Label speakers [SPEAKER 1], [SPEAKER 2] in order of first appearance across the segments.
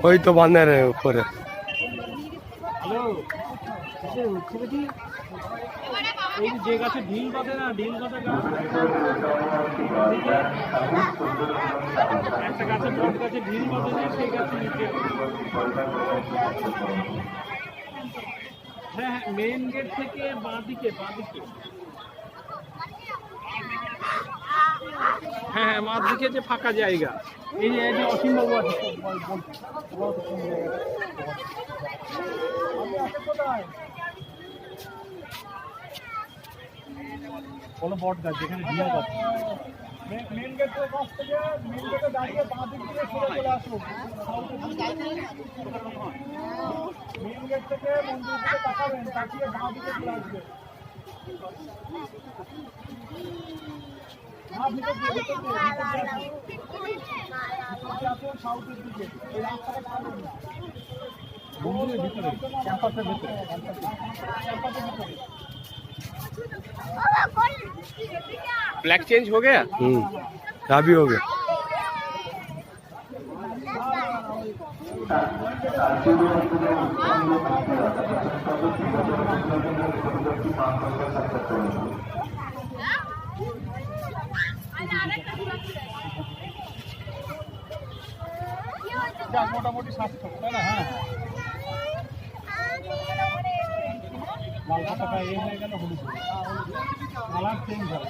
[SPEAKER 1] ওই তো বাঁধের উপরে।
[SPEAKER 2] এই যে গাছে ঢিল বাঁধে না, ঢিল বাঁধে গাছ, একটা গাছে বট গাছে ঢিল বাঁধে যে সেই গাছে নিচে। হ্যাঁ হ্যাঁ, মেন গেট থেকে বাঁদিকে, বাঁদিকে। হ্যাঁ হ্যাঁ, বাঁদিকে যে ফাঁকা জায়গা, এই যে অসীমবাবু আছে। বলো বট গাছ যেখানে ঢিল গাছ। মেন গেটের কাছ থেকে, মেন গেটে দাঁড়িয়ে বাঁ দিক দিয়ে সরে চলে আসুন। মেন গেট থেকে মন্দির দিকে তাকাবেন, তাকিয়ে বাঁ দিকে চলে আসবে। সাউথের দিকে এই রাস্তাটা পাবেন না, মন্দিরের ভিতরে, ক্যাম্পাসের ভিতরে, ক্যাম্পাসের ভিতরে।
[SPEAKER 3] ब्लैक चेंज हो गया?
[SPEAKER 1] अभी हो गया।
[SPEAKER 2] মোটামুটি 700, তাই না? হ্যাঁ, লাল পতাকা এই হয়ে গেল, হলুদ কালার চেঞ্জ হয়।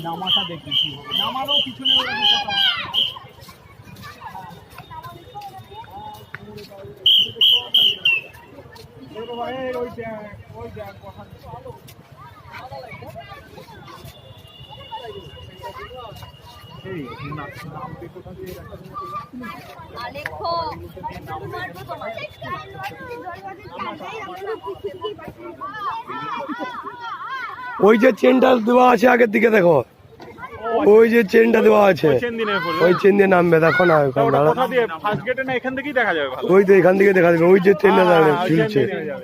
[SPEAKER 2] নামাটা দেখি কি হবে, নামারও পিছনে
[SPEAKER 1] ওই যে চেনটা দেওয়া আছে আগের দিকে দেখো, ওই যে চেনটা দেওয়া আছে, ওই চেন দিয়ে নামবে, দেখো না
[SPEAKER 2] ফার্স্ট গেটে না, এখান থেকেই দেখা যাবে।
[SPEAKER 1] ওই তো এখান থেকে দেখা যাবে, ওই যে চেনটা ঝুলছে।